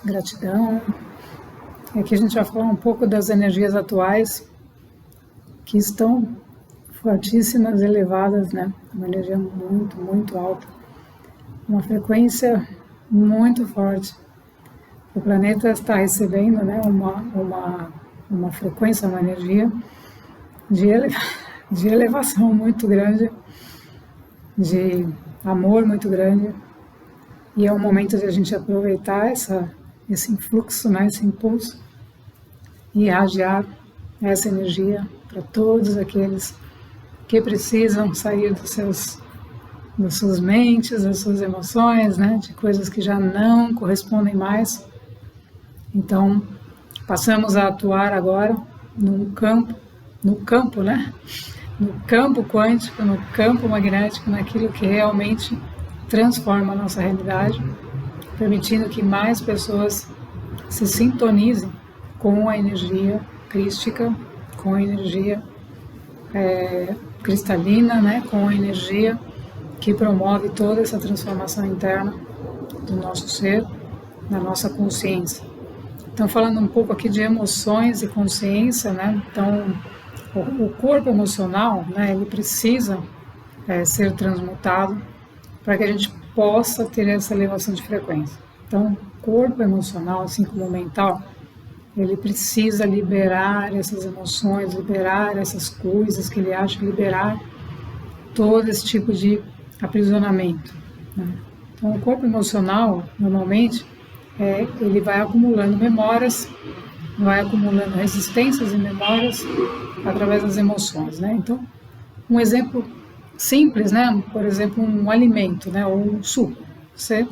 gratidão. E aqui a gente vai falar um pouco das energias atuais que estão fortíssimas, elevadas, né? Uma energia muito, muito alta, uma frequência muito forte. O planeta está recebendo, né, uma frequência, uma energia de elevação muito grande, de amor muito grande, e é o momento de a gente aproveitar esse influxo, né, esse impulso, e irradiar essa energia para todos aqueles que precisam sair das suas mentes, das suas emoções, né, de coisas que já não correspondem mais. Então, passamos a atuar agora no campo, né? No campo quântico, no campo magnético, naquilo que realmente transforma a nossa realidade, permitindo que mais pessoas se sintonizem com a energia crística, com a energia cristalina, né? Com a energia que promove toda essa transformação interna do nosso ser, da nossa consciência. Então, falando um pouco aqui de emoções e consciência, né? Então, o corpo emocional, né, ele precisa ser transmutado para que a gente possa ter essa elevação de frequência. Então, o corpo emocional, assim como o mental, ele precisa liberar essas emoções, liberar essas coisas que ele acha, liberar todo esse tipo de aprisionamento, né? Então, o corpo emocional, normalmente, ele vai acumulando memórias, vai acumulando resistências e memórias através das emoções, né? Então, um exemplo simples, né? Por exemplo, um alimento, né? Ou um suco. Você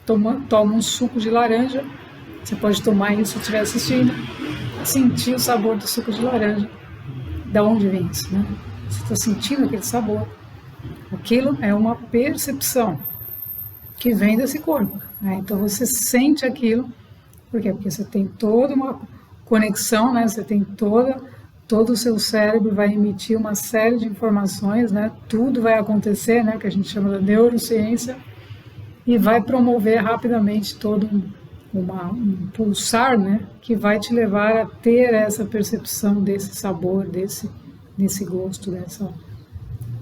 toma um suco de laranja, você pode tomar isso se estiver assistindo, sentir o sabor do suco de laranja. Da onde vem isso, né? Você está sentindo aquele sabor. Aquilo é uma percepção que vem desse corpo, né? Então você sente aquilo, por quê? Porque você tem toda uma conexão, né? Você tem todo o seu cérebro vai emitir uma série de informações, né? Tudo vai acontecer, né? Que a gente chama de neurociência, e vai promover rapidamente todo um pulsar, né? Que vai te levar a ter essa percepção desse sabor, desse gosto,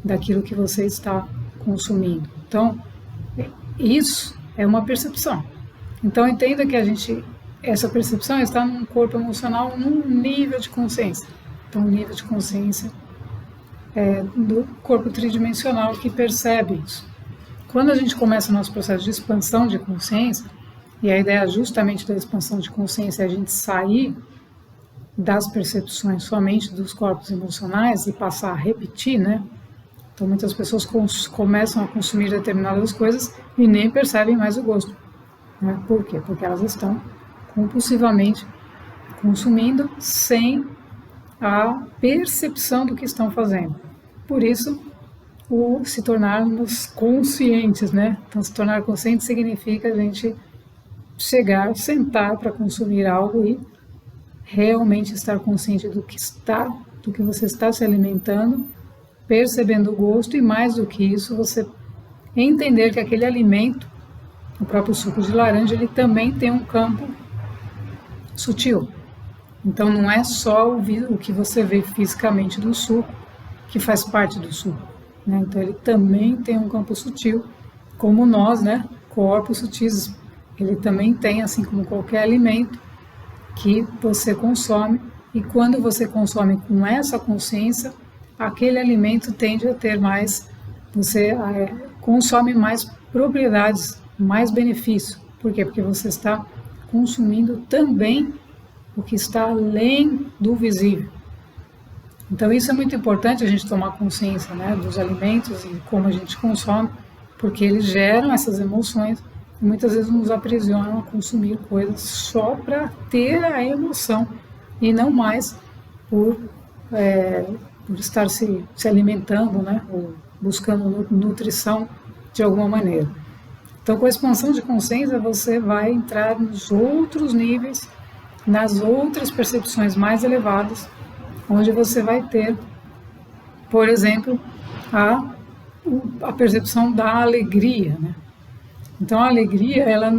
daquilo que você está consumindo. Então, isso é uma percepção. Então, entenda que essa percepção está num corpo emocional, num nível de consciência. Então, o nível de consciência do corpo tridimensional que percebe isso. Quando a gente começa o nosso processo de expansão de consciência, e a ideia justamente da expansão de consciência é a gente sair das percepções somente dos corpos emocionais e passar a repetir, né? Então, muitas pessoas começam a consumir determinadas coisas e nem percebem mais o gosto, né? Por quê? Porque elas estão compulsivamente consumindo sem a percepção do que estão fazendo. Por isso, o se tornarmos conscientes, né? Então, se tornar consciente significa a gente chegar, sentar para consumir algo e realmente estar consciente do que você está se alimentando, percebendo o gosto, e mais do que isso, você entender que aquele alimento, o próprio suco de laranja, ele também tem um campo sutil. Então não é só o que você vê fisicamente do suco que faz parte do suco, né? Então ele também tem um campo sutil, como nós, né? Corpos sutis, ele também tem, assim como qualquer alimento que você consome, e quando você consome com essa consciência, aquele alimento tende a ter mais, você consome mais propriedades, mais benefício. Por quê? Porque você está consumindo também o que está além do visível. Então isso é muito importante a gente tomar consciência, né, dos alimentos e como a gente consome, porque eles geram essas emoções e muitas vezes nos aprisionam a consumir coisas só para ter a emoção e não mais por estar se alimentando, né, ou buscando nutrição de alguma maneira. Então, com a expansão de consciência, você vai entrar nos outros níveis, nas outras percepções mais elevadas, onde você vai ter, por exemplo, a percepção da alegria, né? Então, a alegria, ela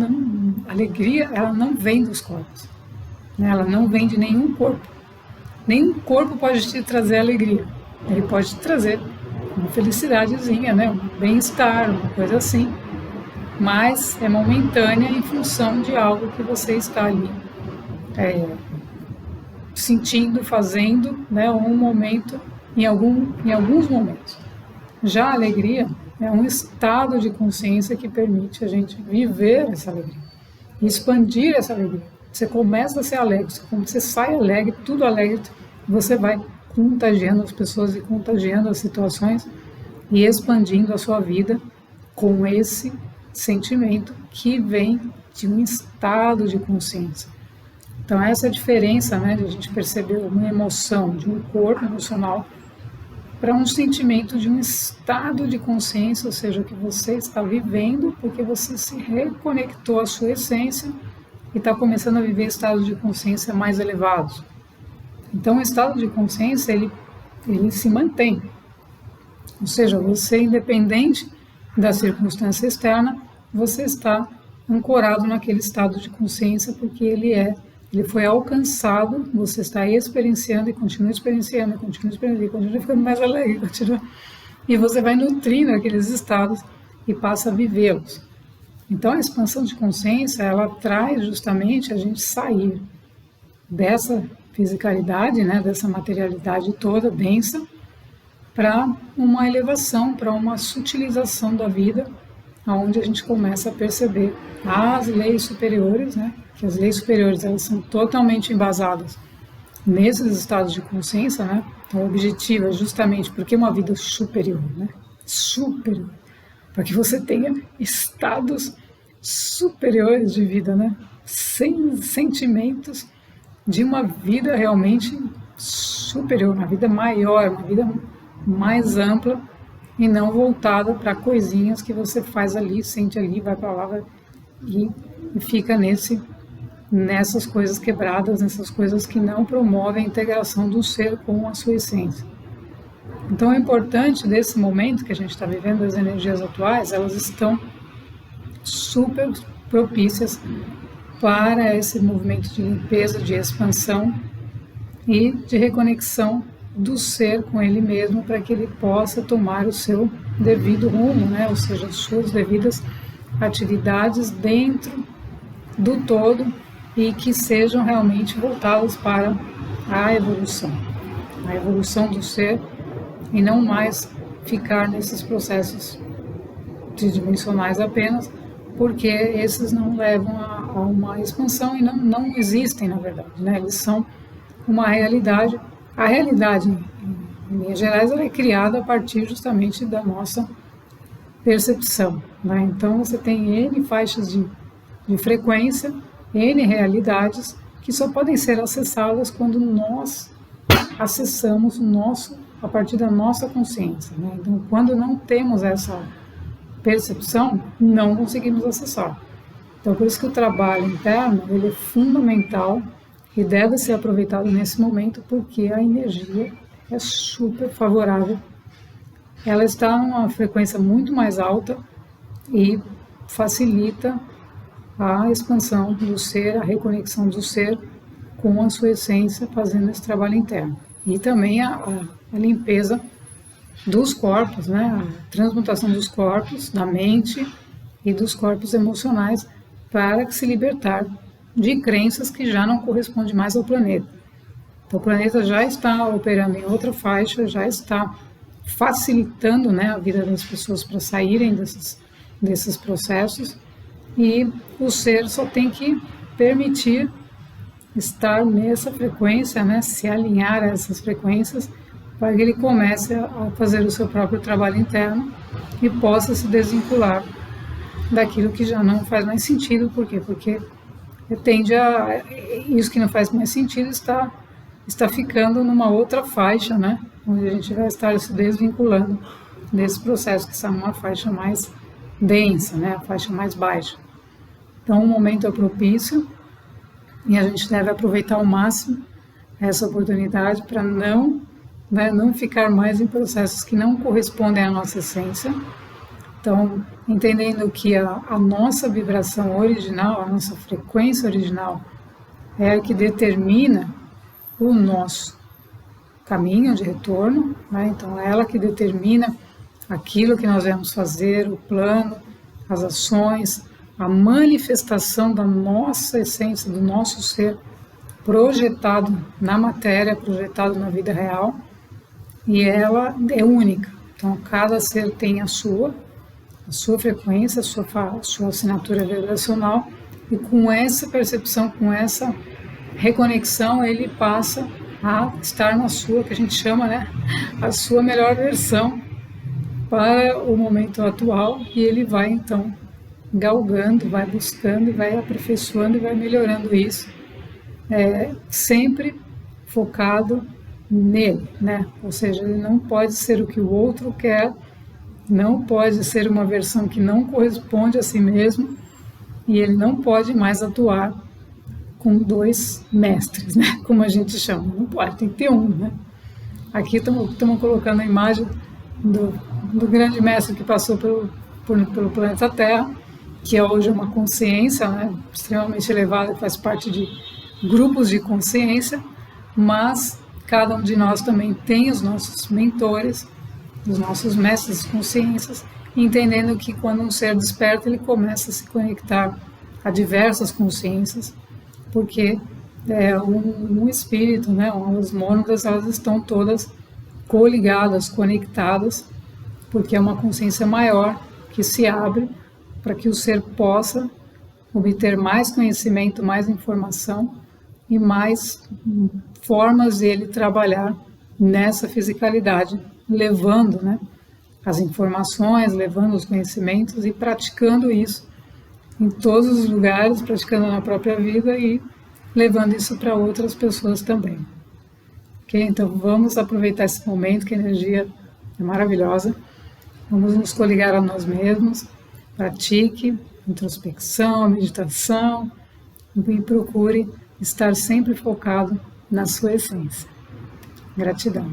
a alegria, ela não vem dos corpos, né? Ela não vem de nenhum corpo. Nenhum corpo pode te trazer alegria. Ele pode te trazer uma felicidadezinha, né? Um bem-estar, uma coisa assim. Mas é momentânea em função de algo que você está ali sentindo, fazendo, né? Um momento, em alguns momentos. Já a alegria é um estado de consciência que permite a gente viver essa alegria, expandir essa alegria. Você começa a ser alegre, você sai alegre, tudo alegre, você vai contagiando as pessoas e contagiando as situações e expandindo a sua vida com esse sentimento que vem de um estado de consciência. Então essa é a diferença, né, de a gente perceber uma emoção de um corpo emocional para um sentimento de um estado de consciência, ou seja, que você está vivendo porque você se reconectou à sua essência e está começando a viver estados de consciência mais elevados. Então o estado de consciência, ele se mantém. Ou seja, você, independente da circunstância externa, você está ancorado naquele estado de consciência porque ele foi alcançado, você está experienciando e continua experienciando, e continua ficando mais alegre, e você vai nutrindo aqueles estados e passa a vivê-los. Então a expansão de consciência, ela traz justamente a gente sair dessa fisicalidade, né, dessa materialidade toda densa, para uma elevação, para uma sutilização da vida, onde a gente começa a perceber as leis superiores, né, que as leis superiores elas são totalmente embasadas nesses estados de consciência, né? Então, o objetivo é justamente porque uma vida superior, né? Superior, para que você tenha estados superiores de vida, né? Sem sentimentos de uma vida realmente superior, uma vida maior, uma vida mais ampla e não voltada para coisinhas que você faz ali, sente ali, vai para lá e fica nessas coisas quebradas, nessas coisas que não promovem a integração do ser com a sua essência. Então, o importante desse momento que a gente está vivendo, as energias atuais, elas estão super propícias para esse movimento de limpeza, de expansão e de reconexão do ser com ele mesmo, para que ele possa tomar o seu devido rumo, né? Ou seja, as suas devidas atividades dentro do todo e que sejam realmente voltadas para a evolução do ser e não mais ficar nesses processos tridimensionais apenas, porque esses não levam a uma expansão e não existem, na verdade, né? Eles são uma realidade. A realidade, em linhas gerais, ela é criada a partir justamente da nossa percepção, né? Então você tem N faixas de frequência, N realidades que só podem ser acessadas quando nós acessamos a partir da nossa consciência, né? Então, quando não temos essa percepção, não conseguimos acessar. Então, por isso que o trabalho interno ele é fundamental e deve ser aproveitado nesse momento, porque a energia é super favorável. Ela está numa frequência muito mais alta e facilita a expansão do ser, a reconexão do ser com a sua essência, fazendo esse trabalho interno. E também a limpeza dos corpos, né? A transmutação dos corpos, da mente e dos corpos emocionais, para se libertar de crenças que já não correspondem mais ao planeta. Então, o planeta já está operando em outra faixa, já está facilitando, né, a vida das pessoas para saírem desses processos, e o ser só tem que permitir estar nessa frequência, né, se alinhar a essas frequências, para que ele comece a fazer o seu próprio trabalho interno e possa se desvincular daquilo que já não faz mais sentido. Por quê? Porque isso que não faz mais sentido está ficando numa outra faixa, né, onde a gente vai estar se desvinculando desse processo, que está numa faixa mais densa, né, a faixa mais baixa. Então, o momento é propício e a gente deve aproveitar ao máximo essa oportunidade para não ficar mais em processos que não correspondem à nossa essência. Então, entendendo que a nossa vibração original, a nossa frequência original, é a que determina o nosso caminho de retorno, né? Então, é ela que determina aquilo que nós vamos fazer, o plano, as ações, a manifestação da nossa essência, do nosso ser, projetado na matéria, projetado na vida real, e ela é única. Então, cada ser tem a sua frequência, a sua assinatura vibracional, e com essa percepção, com essa reconexão, ele passa a estar na sua, que a gente chama, né, a sua melhor versão para o momento atual, e ele vai então galgando, vai buscando, vai aperfeiçoando e vai melhorando isso, sempre focado nele, né? Ou seja, ele não pode ser o que o outro quer, não pode ser uma versão que não corresponde a si mesmo, e ele não pode mais atuar com dois mestres, né? Como a gente chama, não pode, tem que ter um, né? Aqui estamos colocando a imagem do grande mestre que passou pelo planeta Terra, que é hoje uma consciência, né, extremamente elevada, que faz parte de grupos de consciência, mas cada um de nós também tem os nossos mentores, os nossos mestres de consciências, entendendo que quando um ser desperta, ele começa a se conectar a diversas consciências, porque um espírito, né, as mônadas, elas estão todas coligadas, conectadas, porque é uma consciência maior que se abre para que o ser possa obter mais conhecimento, mais informação e mais formas de ele trabalhar nessa fisicalidade, levando, né, as informações, levando os conhecimentos e praticando isso em todos os lugares, praticando na própria vida e levando isso para outras pessoas também. Ok? Então vamos aproveitar esse momento, que a energia é maravilhosa. Vamos nos coligar a nós mesmos, pratique introspecção, meditação e procure estar sempre focado na sua essência. Gratidão.